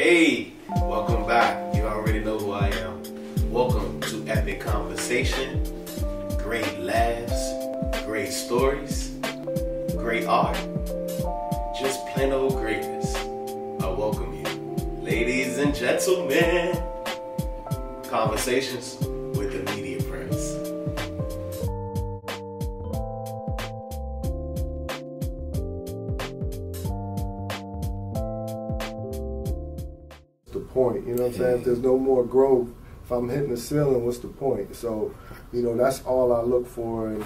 Hey, welcome back. You already know who I am. Welcome to Epic Conversation. Great laughs, great stories, great art, just plain old greatness. I welcome you, ladies and gentlemen. Conversations with the Media Prince. The point, you know what I'm saying? If there's no more growth, if I'm hitting the ceiling, what's the point? So, you know, that's all I look for in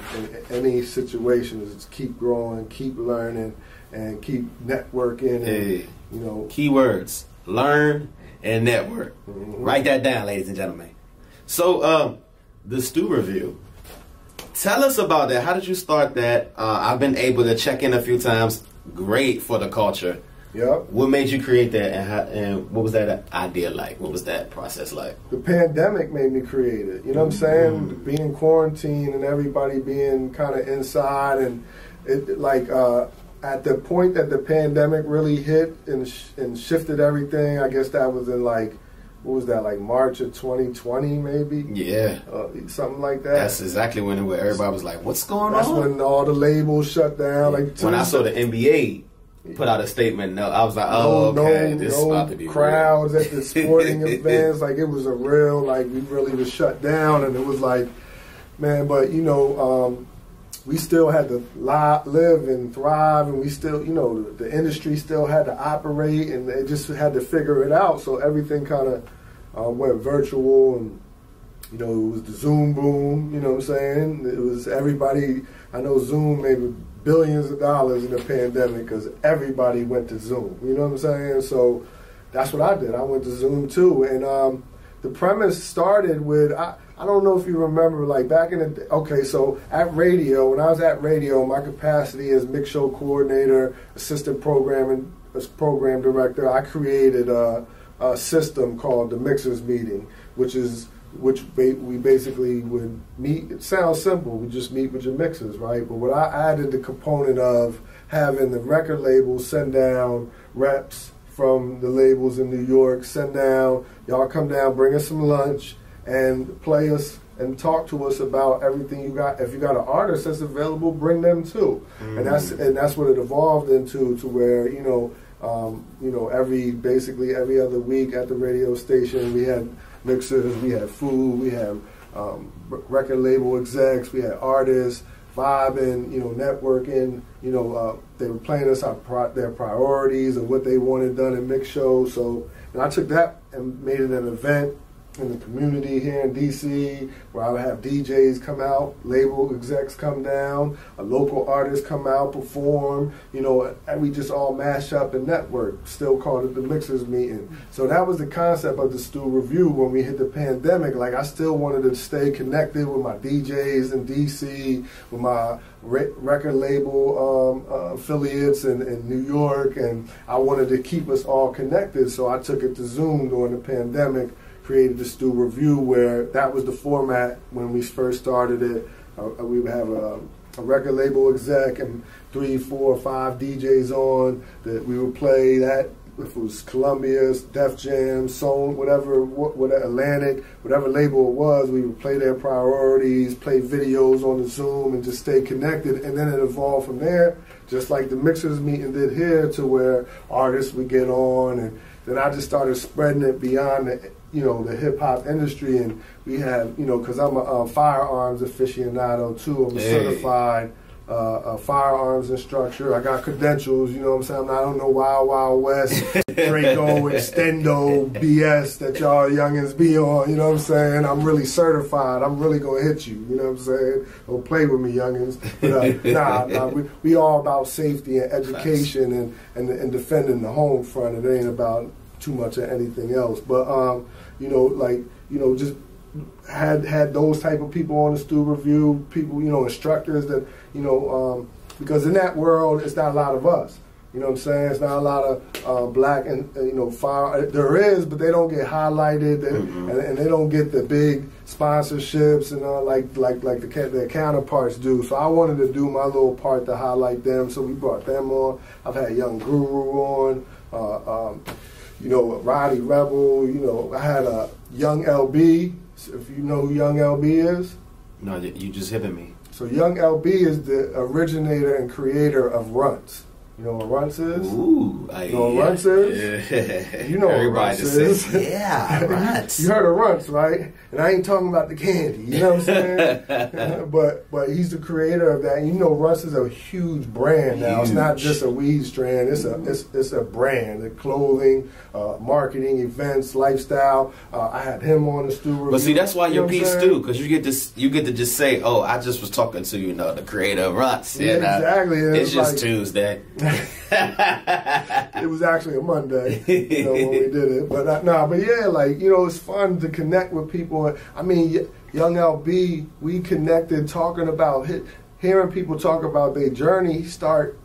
any situation is just keep growing, keep learning, and keep networking. And, you know, keywords: learn and network. Write that down, ladies and gentlemen. So, the Stew Review. Tell us about that. How did you start that? I've been able to check in a few times. Great for the culture. Yep. What made you create that, and what was that idea like? What was that process like? The pandemic made me create it. You know what I'm saying? Being quarantined and everybody being kind of inside, and it like at the point that the pandemic really hit and shifted everything. I guess that was in like, what was that, like March of 2020 maybe? Yeah. Something like that. That's exactly when everybody was like, "What's going on?" That's when all the labels shut down. Like when I saw the NBA put out a statement, I was like, oh, okay, this is about to be crowds real. At the sporting events, like it was a real, like we really was shut down, and it was like, man, but you know, we still had to live and thrive, and we still, you know, the industry still had to operate, and they just had to figure it out, so everything kind of went virtual, and you know, it was the Zoom boom, you know what I'm saying? It was everybody, I know Zoom made billions of dollars in the pandemic because everybody went to Zoom, you know what I'm saying? So that's what I did. I went to Zoom too, and the premise started with, I don't know if you remember, like back in the day, okay, so at radio, when I was at radio, my capacity as mix show coordinator, assistant program director, I created a system called the Mixers Meeting, which we basically would meet. It sounds simple, we just meet with your mixers, right? But what I added the component of having the record labels send down reps from the labels in New York, send down, y'all come down, bring us some lunch, and play us and talk to us about everything you got. If you got an artist that's available, bring them too. And that's what it evolved into, to where, you know, basically every other week at the radio station, we had mixers, we had food, we had record label execs, we had artists vibing, you know, networking, you know, they were playing us their priorities and what they wanted done in mix shows. So, and I took that and made it an event in the community here in DC, where I would have DJs come out, label execs come down, a local artist come out, perform, you know, and we just all mash up and network. Still called it the Mixers Meeting. So that was the concept of the Stew Review when we hit the pandemic. Like, I still wanted to stay connected with my DJs in DC, with my record label affiliates in New York, and I wanted to keep us all connected. So I took it to Zoom during the pandemic, created the Stew Review, where that was the format when we first started it. We would have a record label exec and 3, 4, 5 DJs on that we would play that. If it was Columbia's, Def Jam, Soul, whatever Atlantic, whatever label it was, we would play their priorities, play videos on the Zoom, and just stay connected. And then it evolved from there, just like the Mixers Meeting did here, to where artists would get on, and then I just started spreading it beyond the, you know, the hip hop industry. And we have, you know, because I'm a firearms aficionado too. I'm a certified firearms instructor. I got credentials, you know what I'm saying? I don't know Wild West, Draco, Extendo, BS that y'all youngins be on, you know what I'm saying? I'm really certified. I'm really going to hit you, you know what I'm saying? Don't play with me, youngins. But we all about safety and education and defending the home front. It ain't about too much of anything else. But, you know, like, you know, just had those type of people on the Stew Review, people, you know, instructors that, you know, because in that world, it's not a lot of us. You know what I'm saying? It's not a lot of black and, you know, fire. There is, but they don't get highlighted, and they don't get the big sponsorships and like their counterparts do. So I wanted to do my little part to highlight them. So we brought them on. I've had Young Guru on. you know, Roddy Rebel, you know, I had a Young LB, if you know who Young LB is. No, you just hitting me. So Young LB is the originator and creator of Runts. You know what Runts is? Ooh, you know what Runts is? Yeah. You know what Runts is. Yeah, Runts. You heard of Runts, right? And I ain't talking about the candy, you know what I'm saying? but he's the creator of that. And you know Runts is a huge brand now. Huge. It's not just a weed strand. It's a brand. The clothing, marketing, events, lifestyle. I had him on the studio. But see, that's why you're peace too, because you get to just say, "Oh, I just was talking to the creator of Runts." Yeah, exactly. It's just like, Tuesday. It was actually a Monday, you know, when we did it. But but yeah, like, you know, it's fun to connect with people. I mean, Young LB, we connected talking about hearing people talk about their journey. Start,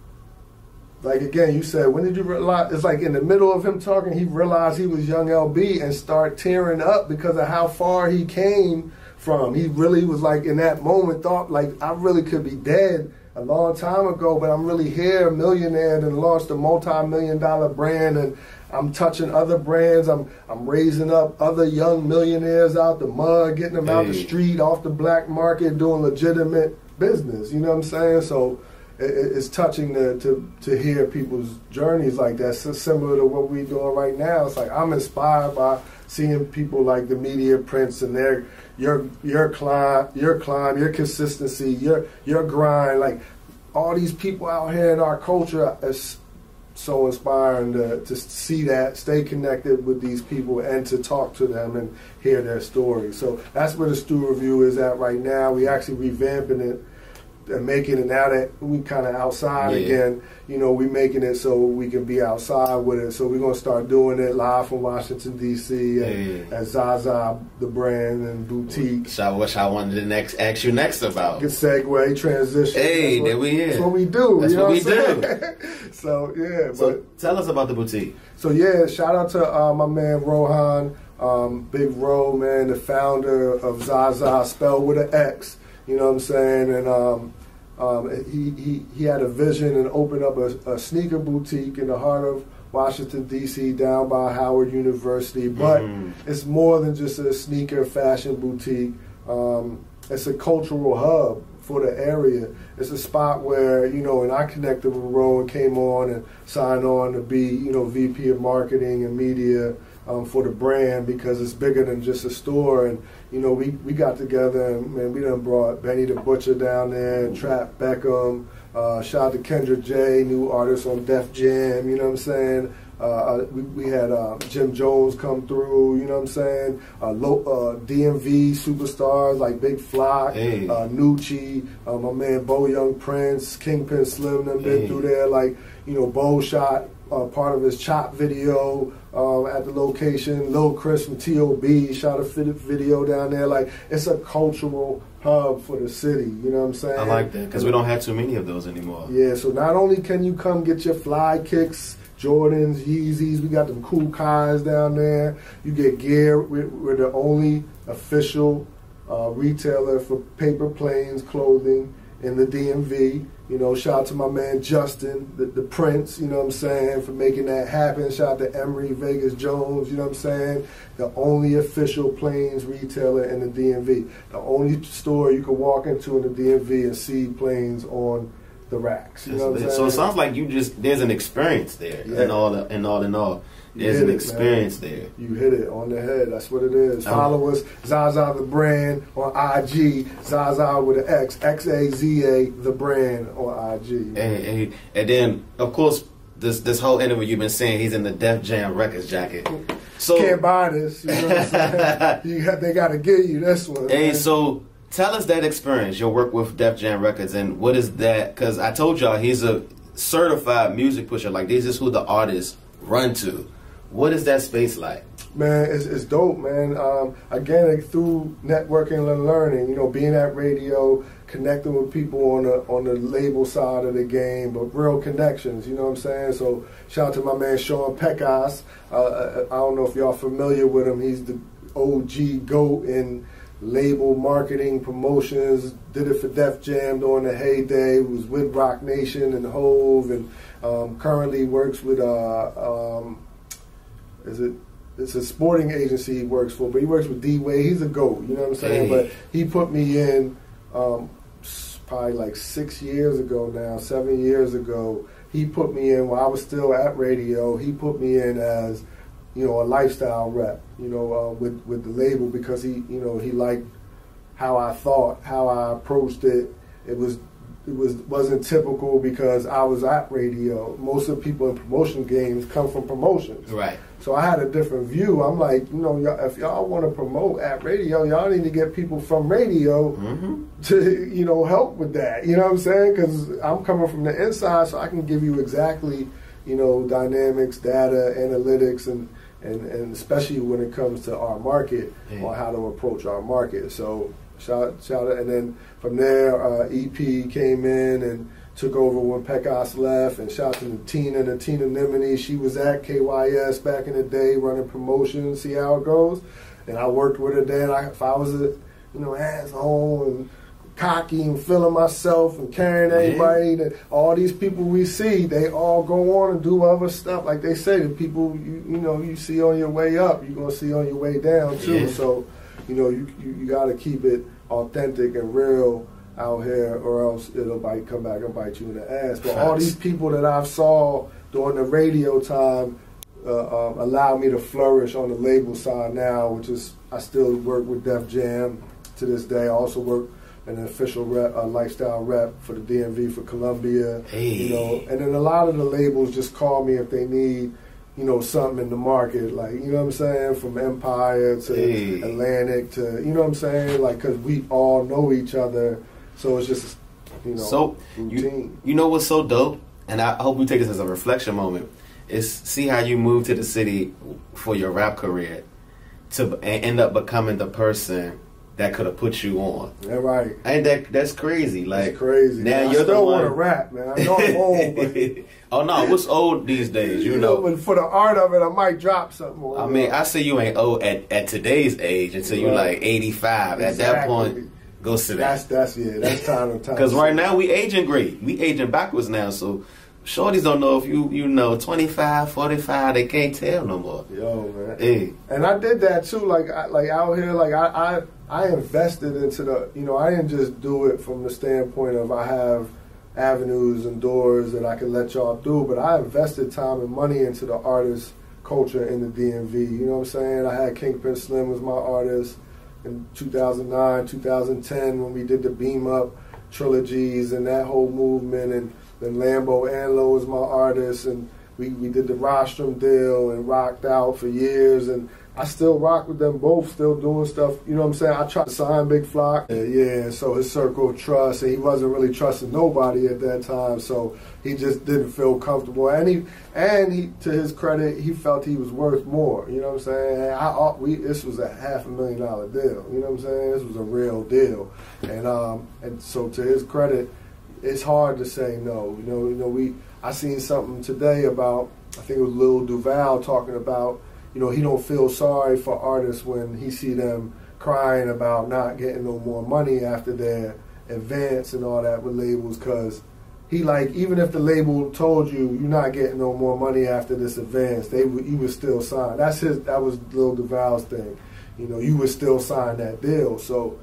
like, again, you said, when did you realize? It's like in the middle of him talking, he realized he was Young LB and start tearing up because of how far he came from. He really was like, in that moment, thought like, I really could be dead a long time ago, but I'm really here, a millionaire, and launched a multi-million-dollar brand, and I'm touching other brands. I'm raising up other young millionaires out the mud, getting them out the street, off the black market, doing legitimate business. You know what I'm saying? So it's touching to hear people's journeys like that. So similar to what we're doing right now. It's like I'm inspired by seeing people like the Media Prince and your climb, your consistency, your grind. Like all these people out here in our culture, is so inspiring to see that, stay connected with these people, and to talk to them and hear their stories. So that's where the Stu Review is at right now. We actually revamping it and making it, now that we kind of outside again, you know, we making it so we can be outside with it. So we're going to start doing it live from Washington, D.C. at Zaza, the brand and boutique. Which I wanted to ask you next about. Good segue, transition. Hey, there we is. That's what we do. That's what we do. So, yeah. So tell us about the boutique. So, yeah, shout out to my man Rohan, Big Ro, man, the founder of Zaza, spelled with an X. You know what I'm saying? And he had a vision and opened up a sneaker boutique in the heart of Washington, D.C., down by Howard University. But it's more than just a sneaker fashion boutique. It's a cultural hub for the area. It's a spot where, you know, and I connected with Ro and came on and signed on to be, you know, VP of Marketing and Media for the brand, because it's bigger than just a store. And you know, we got together and, man, we done brought Benny the Butcher down there, and Trap Beckham, shout out to Kendra J, new artist on Def Jam, you know what I'm saying? We had Jim Jones come through, you know what I'm saying? DMV superstars like Big Flock, Nucci, my man Bo Young Prince, Kingpin Slim, them been through there. Like, you know, Bo shot part of his Chop video at the location. Lil Chris from T.O.B. shot a video down there. Like, it's a cultural hub for the city, you know what I'm saying? I like that, because we don't have too many of those anymore. Yeah, so not only can you come get your fly kicks, Jordans, Yeezys, we got them cool Kais down there. You get gear. We're the only official retailer for paper planes clothing in the DMV. You know, shout out to my man Justin, the Prince, you know what I'm saying, for making that happen. Shout out to Emery Vegas Jones, you know what I'm saying, the only official planes retailer in the DMV. The only store you can walk into in the DMV and see planes on the racks. You know what I'm saying? So it sounds like there's an experience there, in all in all. There's an experience there. You hit it on the head. That's what it is. Follow us, Zaza the brand on IG. Zaza with an X, XAZA the brand on IG. And then of course this whole interview you've been saying he's in the Def Jam Records jacket. So can't buy this. You know what I'm saying? They got to give you this one. Hey, man. So tell us that experience, your work with Def Jam Records, and what is that? Because I told y'all he's a certified music pusher. Like, this is who the artists run to. What is that space like? Man, it's dope, man. Again, like, through networking and learning, you know, being at radio, connecting with people on the label side of the game, but real connections, you know what I'm saying? So shout out to my man Sean Pecas. I don't know if y'all familiar with him. He's the OG GOAT in label marketing, promotions, did it for Def Jam during the heyday, was with Rock Nation and Hove, and currently works with it's a sporting agency he works for, but he works with D-Wade. He's a GOAT, you know what I'm saying? But he put me in probably like 6 years ago now, 7 years ago. He put me in while I was still at radio. He put me in as, a lifestyle rep, with the label, because he liked how I thought, how I approached it. It wasn't typical because I was at radio. Most of the people in promotion games come from promotions. Right. So I had a different view. I'm like, if y'all want to promote at radio, y'all need to get people from radio to, help with that. You know what I'm saying? Because I'm coming from the inside, so I can give you exactly, dynamics, data, analytics, and especially when it comes to our market, on how to approach our market. So shout out. And then from there, EP came in and took over when Pecos left, and shout out to Tina Nimini. She was at KYS back in the day running promotions, see how it goes. And I worked with her then. If I was a, asshole and cocky and feeling myself and carrying everybody, that all these people we see, they all go on and do other stuff. Like they say, the people you see on your way up, you're going to see on your way down too. Yeah. So, you got to keep it authentic and real out here, or else it'll come back and bite you in the ass. But all these people that I saw during the radio time allow me to flourish on the label side now, which is, I still work with Def Jam to this day. I also work an official lifestyle rep for the DMV for Columbia. And then a lot of the labels just call me if they need something in the market, like, what I'm saying, from Empire to Atlantic to, what I'm saying, like, because we all know each other, so it's just, so routine. You know what's so dope, and I hope we take this as a reflection moment, is see how you moved to the city for your rap career to end up becoming the person that could have put you on. Yeah, right. Ain't that's crazy. Like, it's crazy. Now man, you're I still the one. want to rap, man. I know I'm old, but oh no, what's old these days? But for the art of it, I might drop something more. I mean, I say you ain't old at today's age until you're like 85. Exactly. At that point, go sit down. That's time to time. Because right now we aging great. We aging backwards now, so shorties don't know if you 25, 45, they can't tell no more. Yo, man. And I did that too, like out here, like I invested into the, I didn't just do it from the standpoint of I have avenues and doors that I can let y'all through, but I invested time and money into the artist culture in the DMV. You know what I'm saying? I had Kingpin Slim was my artist in 2009, 2010 when we did the Beam Up trilogies and that whole movement, and then Lambo Anlo was my artist, and we did the Rostrum deal and rocked out for years, and I still rock with them both, still doing stuff, you know what I'm saying? I tried to sign Big Flock, so his circle of trust, and he wasn't really trusting nobody at that time, so he just didn't feel comfortable, and he to his credit, he felt he was worth more, you know what I'm saying? This was a $500,000 deal, you know what I'm saying? This was a real deal, and so to his credit, it's hard to say no. I seen something today about, I think it was Lil Duval talking about, he don't feel sorry for artists when he see them crying about not getting no more money after their advance and all that with labels, because he like, even if the label told you you're not getting no more money after this advance, you would still sign. That was Lil Duval's thing. You would still sign that deal. So,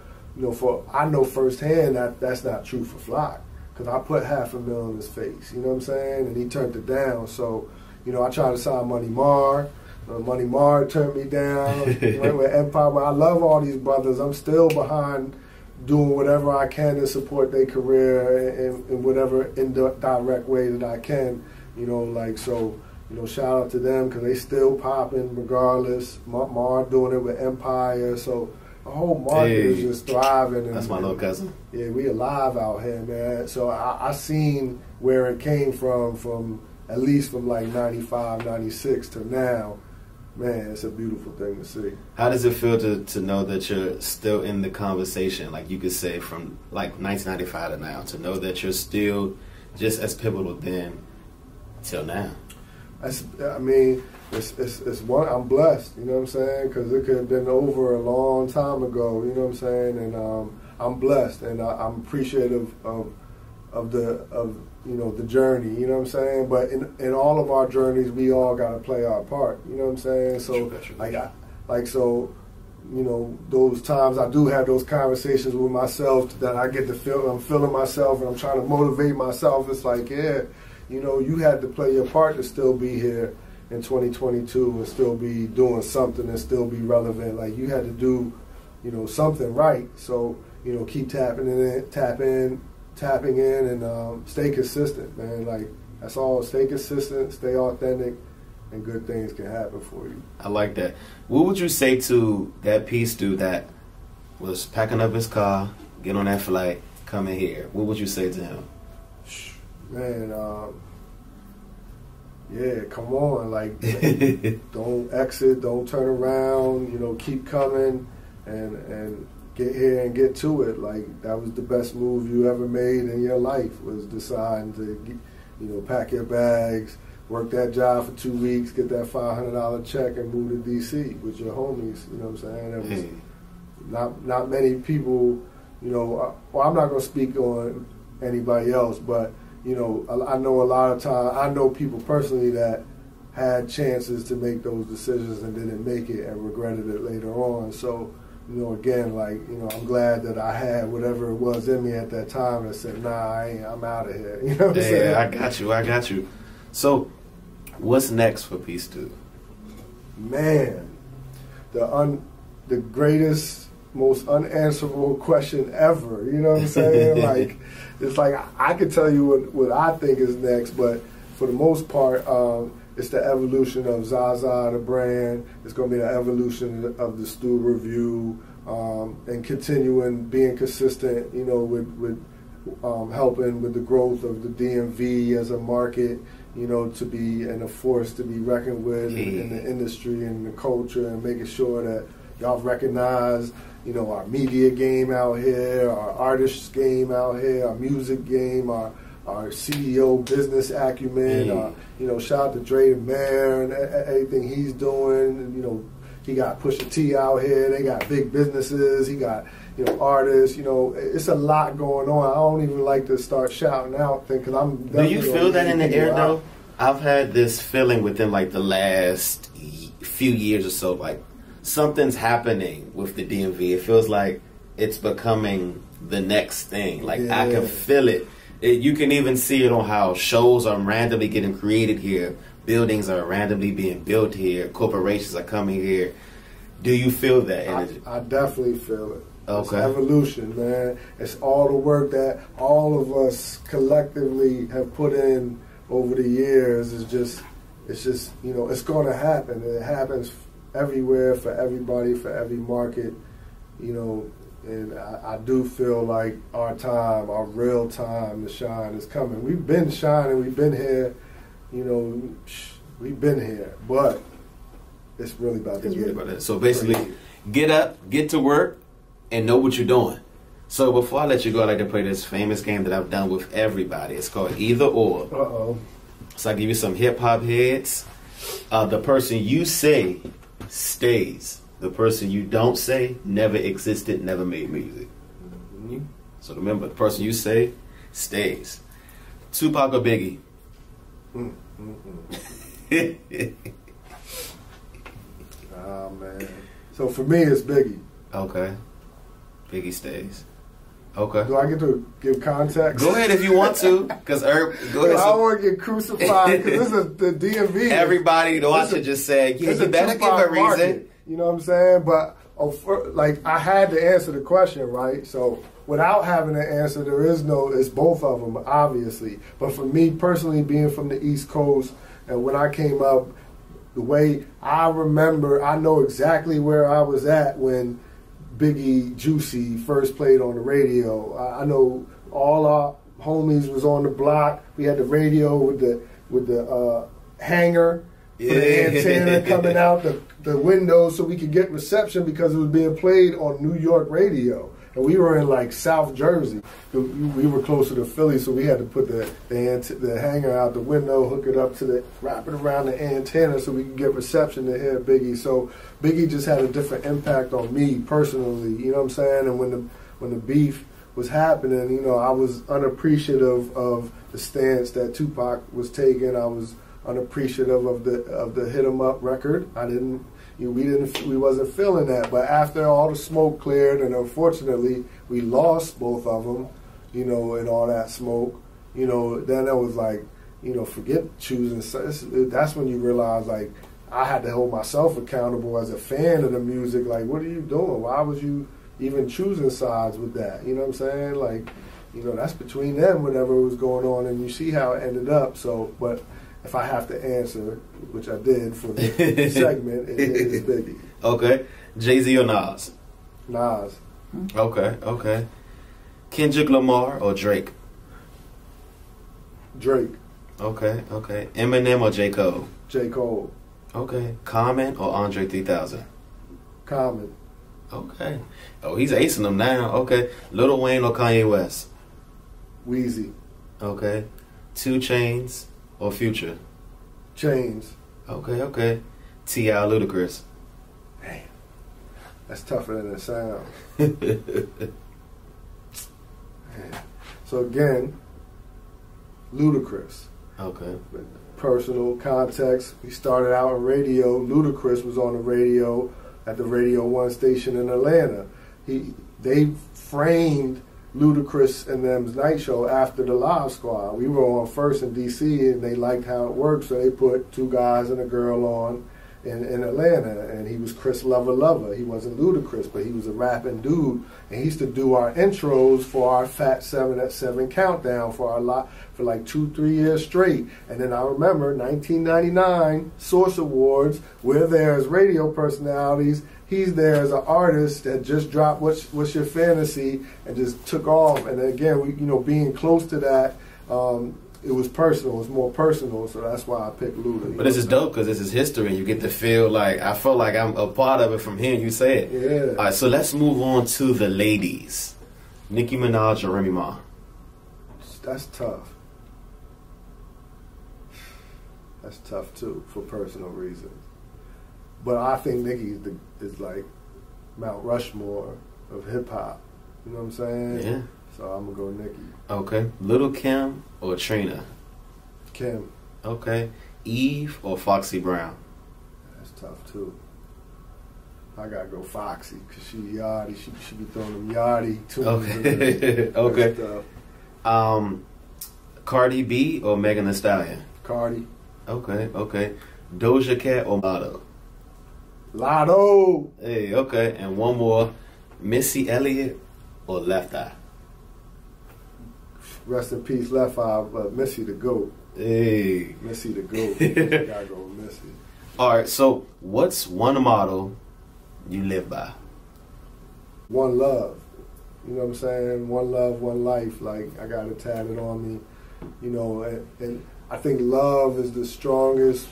I know firsthand that's not true for Flock. Because I put $500,000 in his face, you know what I'm saying? And he turned it down. So, I tried to sign Money Mar. Money Mar turned me down. Went with Empire. But I love all these brothers. I'm still behind doing whatever I can to support their career in whatever indirect way that I can. Shout out to them because they still popping regardless. Mar doing it with Empire. So, the whole market is just thriving. That's my little cousin. Yeah, we alive out here, man. So I seen where it came from at least from like 95, 96 to now. Man, it's a beautiful thing to see. How does it feel to know that you're still in the conversation, like you could say from like 1995 to now, to know that you're still just as pivotal then till now? It's one. I'm blessed, you know what I'm saying? Because it could have been over a long time ago, you know what I'm saying? And I'm blessed, and I'm appreciative of the journey, you know what I'm saying? But in all of our journeys, we all got to play our part, you know what I'm saying? So those times I do have those conversations with myself that I get to feel, I'm feeling myself and I'm trying to motivate myself. It's like, yeah, you had to play your part to still be here in 2022 and still be doing something and still be relevant. Like, you had to do, something right. So, keep tapping in and stay consistent, man. Like, that's all. Stay consistent, stay authentic, and good things can happen for you. I like that. What would you say to that Peace dude that was packing up his car, get on that flight, coming here? What would you say to him? Man, yeah, come on. Like, don't exit, don't turn around, keep coming and get here and get to it. Like, that was the best move you ever made in your life, was deciding to, pack your bags, work that job for 2 weeks, get that $500 check, and move to D.C. with your homies. You know what I'm saying? That was not many people. Well, I'm not gonna speak on anybody else, but I know a lot of time. I know people personally that had chances to make those decisions and didn't make it and regretted it later on. So, again, like, I'm glad that I had whatever it was in me at that time that said, nah, I'm out of here. You know what I'm saying? Yeah, I got you. So, what's next for Peace Dude? Man, the greatest, most unanswerable question ever. You know what I'm saying? Like, it's like I could tell you what I think is next, but for the most part, it's the evolution of Zaza, the brand. It's going to be the evolution of the Stu Review, and continuing being consistent, with helping with the growth of the DMV as a market, to be and a force to be reckoned with in the industry and the culture, and making sure that y'all recognize, our media game out here, our artists game out here, our music game, our CEO business acumen. Shout out to Dre the Mayor and everything he's doing. He got Pusha T out here. They got big businesses. He got artists. It's a lot going on. I don't even like to start shouting out things, because I'm. Do you feel that in the air though? I've had this feeling within like the last few years or so, like something's happening with the DMV. It feels like it's becoming the next thing. Like, yeah. I can feel it. You can even see it on how shows are randomly getting created here. Buildings are randomly being built here. Corporations are coming here. Do you feel that energy? I definitely feel it. Okay. It's evolution, man. It's all the work that all of us collectively have put in over the years. It's just it's going to happen. It happens everywhere, for everybody, for every market, and I do feel like our time, our real time to shine is coming. We've been shining, we've been here, we've been here, but it's really about to So basically, get up, get to work, and know what you're doing. So before I let you go, I like to play this famous game that I've done with everybody. It's called Either Or. Uh-oh. So I give you some hip-hop heads. The person you say stays. The person you don't say never existed, never made music. Mm-hmm. So remember, the person you say stays. Tupac or Biggie? Oh, man. So for me, it's Biggie. Okay. Biggie stays. Okay. Do I get to give context? Go ahead if you want to, because go ahead. I don't want to get crucified, because this is the DMV. Everybody watching just said, yeah, you better give a reason. Market, you know what I'm saying? But I had to answer the question, right? So without having an answer, it's both of them, obviously. But for me personally, being from the East Coast, and when I came up, the way I remember, I know exactly where I was at when Biggie Juicy first played on the radio. I know all our homies was on the block. We had the radio with the hanger for the antenna coming out the window so we could get reception, because it was being played on New York radio. And we were in like South Jersey. We were closer to Philly, so we had to put the hanger out the window, hook it up to wrap it around the antenna so we could get reception to hear Biggie. So Biggie just had a different impact on me personally, you know what I'm saying? And when the beef was happening, you know, I was unappreciative of the stance that Tupac was taking. I was unappreciative of the Hit 'Em Up record. We wasn't feeling that. But after all the smoke cleared, and unfortunately we lost both of them, you know, and all that smoke, you know, then it was like, you know, forget choosing. That's when you realize, like, I had to hold myself accountable as a fan of the music. Like, what are you doing? Why was you even choosing sides with that? You know what I'm saying? Like, you know, that's between them, whatever was going on, and you see how it ended up. So, but if I have to answer, which I did for the segment, it is Biggie. Okay. Jay-Z or Nas? Nas. Okay. Kendrick Lamar or Drake? Drake. Okay. Eminem or J. Cole? J. Cole. Okay. Common or Andre 3000? Common. Okay. Oh, he's acing them now. Okay. Lil Wayne or Kanye West? Weezy. Okay. 2 Chainz or Future? Chainz. Okay. T.I. Ludacris? Damn. That's tougher than it sounds. So again, Ludacris. Okay. Personal context. We started out in radio. Ludacris was on the radio at the Radio 1 station in Atlanta. They framed Ludacris and them's night show after the Live Squad. We were on first in D.C. and they liked how it worked, so they put 2 guys and a girl on in Atlanta, and he was Chris Lover. He wasn't Ludacris, but he was a rapping dude, and he used to do our intros for our Fat 7 at 7 countdown for like 2-3 years straight. And then I remember 1999 Source Awards, we're there as radio personalities, he's there as an artist that just dropped What's Your Fantasy and just took off. And again, we, you know, being close to that, it was personal. It was more personal, so that's why I picked Luda. But this is dope because this is history, and you get to feel like, I felt like I'm a part of it from hearing you say it. Yeah. All right, so let's move on to the ladies. Nicki Minaj or Remy Ma? That's tough. That's tough too, for personal reasons. But I think Nicki is like Mount Rushmore of hip hop. You know what I'm saying? Yeah. So I'm gonna go Nicki. Okay. Little Kim or Trina? Kim. Okay. Eve or Foxy Brown? That's tough too. I gotta go Foxy because she yachty. She be throwing them yachty tunes. Okay. Okay. Cardi B or Megan Thee Stallion? Cardi. Okay. Doja Cat or Lotto? Lotto. Hey, okay. And one more. Missy Elliott or Left Eye? Rest in peace, Left Eye, but Missy the GOAT. Hey. Missy the GOAT. I gotta go with Missy. All right, so what's one motto you live by? One love. You know what I'm saying? One love, one life. Like, I got it tatted on me. You know, and I think love is the strongest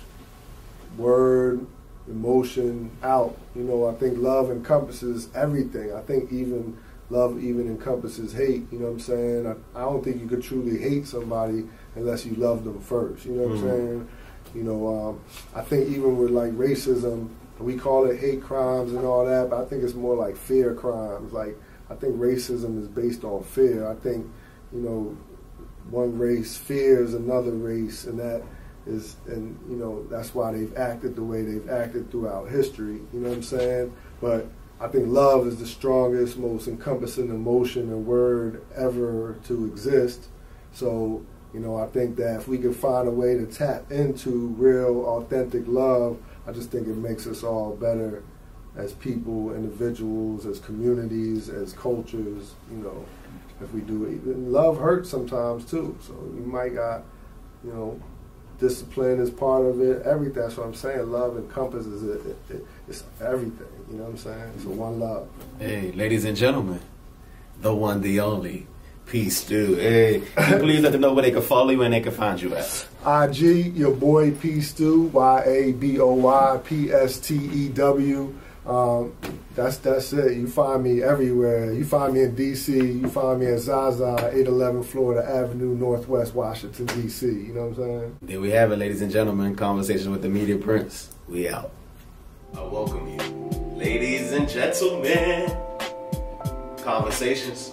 word, emotion out. You know, I think love encompasses everything. I think love even encompasses hate. You know what I'm saying? I don't think you could truly hate somebody unless you love them first. You know what I'm saying? You know, I think even with like racism, we call it hate crimes and all that, but I think it's more like fear crimes. Like, I think racism is based on fear. I think, you know, one race fears another race, and that is, and you know, that's why they've acted the way they've acted throughout history. You know what I'm saying? But I think love is the strongest, most encompassing emotion and word ever to exist. So, you know, I think that if we can find a way to tap into real, authentic love, I just think it makes us all better as people, individuals, as communities, as cultures, you know, if we do it. And love hurts sometimes too. So you might got, you know, discipline is part of it. Everything. That's what I'm saying. Love encompasses it. It's everything. You know what I'm saying? So one love. Hey, ladies and gentlemen, the one, the only, P Stew. Hey, please let them know where they can follow you and they can find you at. IG, your boy P Stew, YABOYPSTEW. That's it. You find me everywhere. You find me in DC. You find me in Zaza, 811 Florida Avenue, Northwest Washington, DC. You know what I'm saying? There we have it, ladies and gentlemen. Conversation with the Media Prince. We out. I welcome you, ladies and gentlemen. Conversations